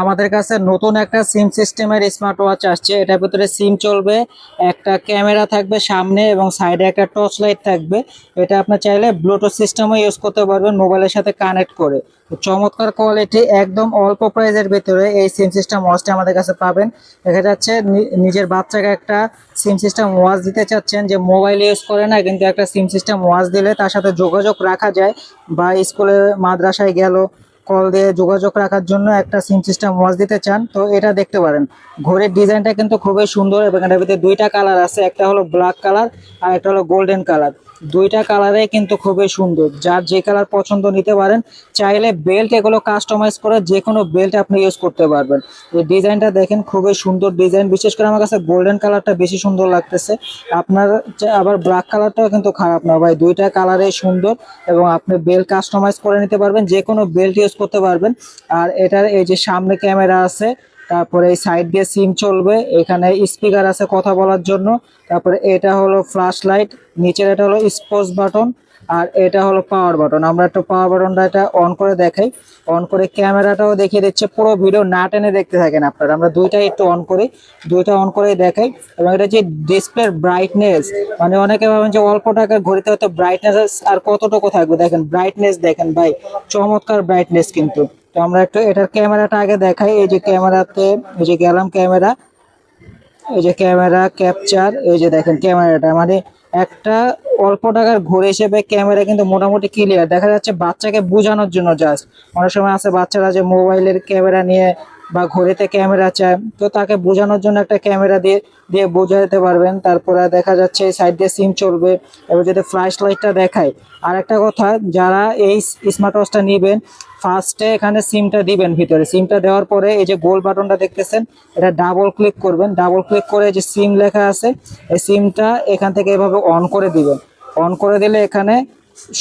আমাদের কাছে নতুন একটা সিম সিস্টেমের স্মার্ট ওয়াচ আসছে। এটার ভিতরে সিম চলবে, একটা ক্যামেরা থাকবে সামনে এবং সাইডে একটা টর্চ লাইট থাকবে। এটা আপনি চাইলে ব্লুটুথ সিস্টেমও ইউজ করতে পারবেন মোবাইলের সাথে কানেক্ট করে। তো চমৎকার কোয়ালিটি, একদম অল্প প্রাইসের ভিতরে এই সিম সিস্টেম ওয়াচটা আমাদের কাছে পাবেন। দেখা যাচ্ছে নিজের বাচ্চাকে একটা সিম সিস্টেম ওয়াচ দিতে চাচ্ছেন, যে মোবাইল ইউজ করে না কিন্তু একটা সিম সিস্টেম ওয়াচ দিলে তার সাথে যোগাযোগ রাখা যায়, বা স্কুলে মাদ্রাসায় গেল কল দিয়ে যোগাযোগ রাখার জন্য একটা সিম সিস্টেম ওয়াচ দিতে চান, তো এটা দেখতে পারেন। ঘড়ির ডিজাইনটা কিন্তু খুবই সুন্দর এবং এটার ভিতরে দুইটা কালার আছে, একটা হলো ব্ল্যাক কালার আর একটা হলো গোল্ডেন কালার। দুইটা কালারে কিন্তু খুবই সুন্দর, যার যে কালার পছন্দ নিতে পারেন। চাইলে বেল্ট এগুলো কাস্টমাইজ করে যে কোনো বেল্ট আপনি ইউজ করতে পারবেন। এই ডিজাইনটা দেখেন, খুবই সুন্দর ডিজাইন। বিশেষ করে আমার কাছে গোল্ডেন কালারটা বেশি সুন্দর লাগতেছে। আপনার আবার ব্ল্যাক কালারটাও কিন্তু খারাপ না ভাই, দুইটা কালারে সুন্দর এবং আপনি বেল্ট কাস্টমাইজ করে নিতে পারবেন, যে কোনো বেল্ট ইউজ করতে পারবেন। আর এটার এই যে সামনে ক্যামেরা আছে, তারপরে এই সাইড দিয়ে সিম চলবে, এখানে স্পিকার আছে কথা বলার জন্য। তারপরে এটা হলো ফ্ল্যাশ লাইট, নিচের এটা হলো স্পোর্টস বাটন, আর এটা হলো পাওয়ার বাটন। আমরা একটু পাওয়ার বাটনটা এটা অন করে দেখাই। অন করে ক্যামেরাটাও দেখিয়ে দিচ্ছে, পুরো ভিডিও না টেনে দেখতে থাকেন আপনারা। আমরা দুইটাই একটু অন করি, দুইটা অন করে দেখাই। এবং এটা যে ডিসপ্লের ব্রাইটনেস, মানে অনেকে ভাবেন যে অল্প টাকার ঘড়িতে হয়তো ব্রাইটনেস আর কতটুকু থাকবে, দেখেন ব্রাইটনেস দেখেন ভাই, চমৎকার ব্রাইটনেস কিন্তু। তো আমরা একটু এটার ক্যামেরাটা আগে দেখাই। এই যে ক্যামেরাতে, এই যে গেলাম ক্যামেরা, এই যে ক্যামেরা ক্যাপচার, এই যে দেখেন ক্যামেরাটা, মানে একটা অল্প টাকার ঘড়ি হিসেবে ক্যামেরা কিন্তু মোটামুটি ক্লিয়ার দেখা যাচ্ছে। বাচ্চাকে বোঝানোর জন্য জাস্ট, অনেক সময় আছে বাচ্চারা যে মোবাইলের ক্যামেরা নিয়ে বা ঘড়িতে ক্যামেরা চায়, তো তাকে বোঝানোর জন্য একটা ক্যামেরা দিয়ে দিয়ে বোঝাতে পারবেন। তারপরে দেখা যাচ্ছে সাইড দিয়ে সিম চলবে। এবার যদি ফ্ল্যাশ লাইটটা দেখায়, আর একটা কথা, যারা এই স্মার্ট ওয়াচটা নেবেন, ফার্স্টে এখানে সিমটা দিবেন ভিতরে। সিমটা দেওয়ার পরে এই যে গোল বাটনটা দেখতেছেন, এটা ডাবল ক্লিক করবেন। ডাবল ক্লিক করে যে সিম লেখা আছে, এই সিমটা এখান থেকে এভাবে অন করে দিবেন। অন করে দিলে এখানে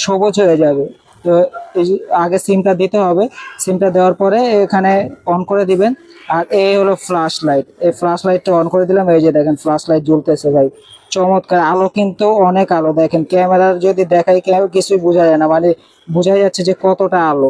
সবুজ হয়ে যাবে। তো এই যে আগে সিমটা দিতে হবে, সিমটা দেওয়ার পরে এখানে অন করে দিবেন। আর এই হলো ফ্ল্যাশ লাইট, এই ফ্ল্যাশ লাইটটা অন করে দিলাম। এই যে দেখেন ফ্ল্যাশ লাইট জ্বলতেছে ভাই, চমৎকার আলো, কিন্তু অনেক আলো। দেখেন ক্যামেরার যদি দেখাই কিছুই বোঝা যায় না, মানে বোঝা যাচ্ছে যে কতটা আলো।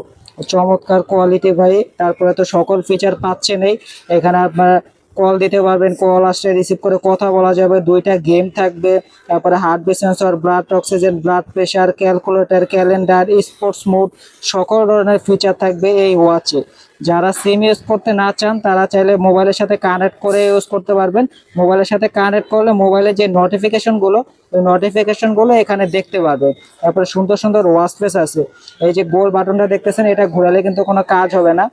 চমৎকার কোয়ালিটি ভাই। তারপরে তো সকল ফিচার পাচ্ছেন এই এখানে। আপনার কল দিতে পারবেন, কল আসলে রিসিভ করে কথা বলা যাবে, দুইটা গেম থাকবে, তারপরে heartbeat sensor, blood oxygen, blood pressure, calculator, calendar, sports mode, সকল ধরনের ফিচার থাকবে এই ওয়াচে। যারা সিম ইউজ করতে না চান তারা চাইলে মোবাইলের সাথে কানেক্ট করে ইউজ করতে পারবেন। মোবাইলের সাথে কানেক্ট করলে মোবাইলে যে নোটিফিকেশনগুলো, ওই নোটিফিকেশনগুলো এখানে দেখতে পারবে। তারপরে সুন্দর সুন্দর ওয়াচ ফেস আছে। এই যে গোল বাটনটা দেখতেছেন, এটা ঘোরালে কিন্তু কোনো কাজ হবে না।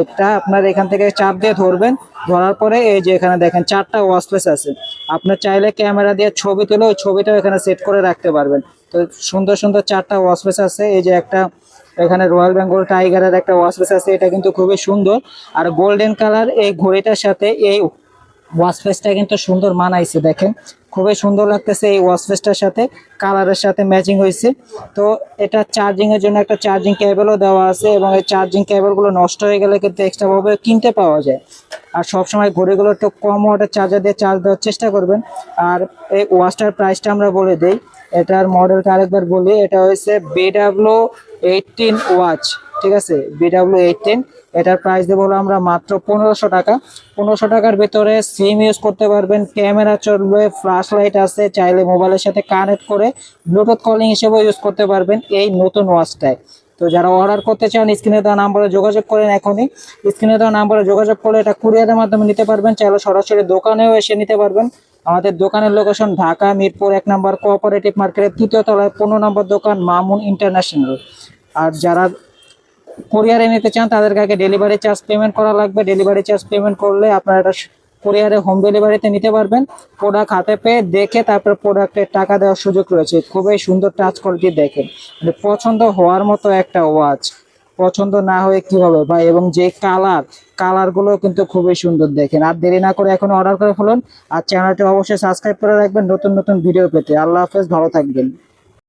এটা আপনার এখান থেকে চাপ দিয়ে ধরবেন, ধরার পরে এই যে এখানে দেখেন চারটা ওয়াচ ফেস আছে। আপনার চাইলে ক্যামেরা দিয়ে ছবি তুলে ওই ছবিটাও এখানে সেট করে রাখতে পারবেন। তো সুন্দর সুন্দর চারটা ওয়াচ ফেস আছে। এই যে একটা এখানে রয়্যাল বেঙ্গল টাইগারের একটা ওয়াচ ফেস আছে, এটা কিন্তু খুবই সুন্দর। আর গোল্ডেন কালার এই ঘড়িটার সাথে এই ওয়াচ ফেসটা কিন্তু সুন্দর মানাইছে, দেখেন খুবই সুন্দর লাগতেছে এই ওয়াচ ফেসটার সাথে, কালারের সাথে ম্যাচিং হয়েছে। তো এটা চার্জিং এর জন্য একটা চার্জিং কেবলও দেওয়া আছে, এবং এই চার্জিং কেবলগুলো নষ্ট হয়ে গেলে কিন্তু এক্সট্রা ভাবে কিনতে পাওয়া যায়। আর সবসময় ঘড়িগুলো একটু কম ওয়াটের চার্জার দিয়ে চার্জ দেওয়ার চেষ্টা করবেন। আর এই ওয়াচটার প্রাইসটা আমরা বলে দিই, এটার মডেলটা আরেকবার বলি। এটা হচ্ছে BW18 ওয়াচ, ঠিক আছে, BW18। এটার প্রাইস দেবো হলো আমরা মাত্র 1500 টাকা। 1500 টাকার ভিতরে সিম ইউজ করতে পারবেন, ক্যামেরা চলবে, ফ্ল্যাশ লাইট আছে, চাইলে মোবাইলের সাথে কানেক্ট করে ব্লুটুথ কলিং হিসেবেও ইউজ করতে পারবেন এই নতুন ওয়াচটায়। তো যারা অর্ডার করতে চান স্ক্রিনে দেওয়া নাম্বারে যোগাযোগ করেন এখনই। স্ক্রিনে দেওয়া নাম্বারে যোগাযোগ করলে এটা কুরিয়ারের মাধ্যমে নিতে পারবেন, চাইলে সরাসরি দোকানেও এসে নিতে পারবেন। আমাদের দোকানের লোকেশন ঢাকা মিরপুর 1 নম্বর কোঅপারেটিভ মার্কেটের 3য় তলায় 15 নম্বর দোকান, মামুন ইন্টারন্যাশনাল। আর যারা কুরিয়ারে নিতে চান তাদেরকে আগে ডেলিভারি চার্জ পেমেন্ট করা লাগবে। ডেলিভারি চার্জ পেমেন্ট করলে আপনারা এটা কুরিয়ারে হোম ডেলিভারিতে নিতে পারবেন। প্রোডাক্ট হাতে পেয়ে দেখে তারপর প্রোডাক্টের টাকা দেওয়ার সুযোগ রয়েছে। খুবই সুন্দর টাচ কোয়ালিটি, দেখেন মানে পছন্দ হওয়ার মতো একটা ওয়াচ। পছন্দ না হয়ে কি হবে ভাই, এবং যে কালারগুলো কিন্তু খুবই সুন্দর, দেখেন। আর দেরি না করে এখন অর্ডার করে ফেলুন। আর চ্যানেলটি অবশ্যই সাবস্ক্রাইব করে রাখবেন নতুন নতুন ভিডিও পেতে। আল্লাহ হাফেজ, ভালো থাকবেন।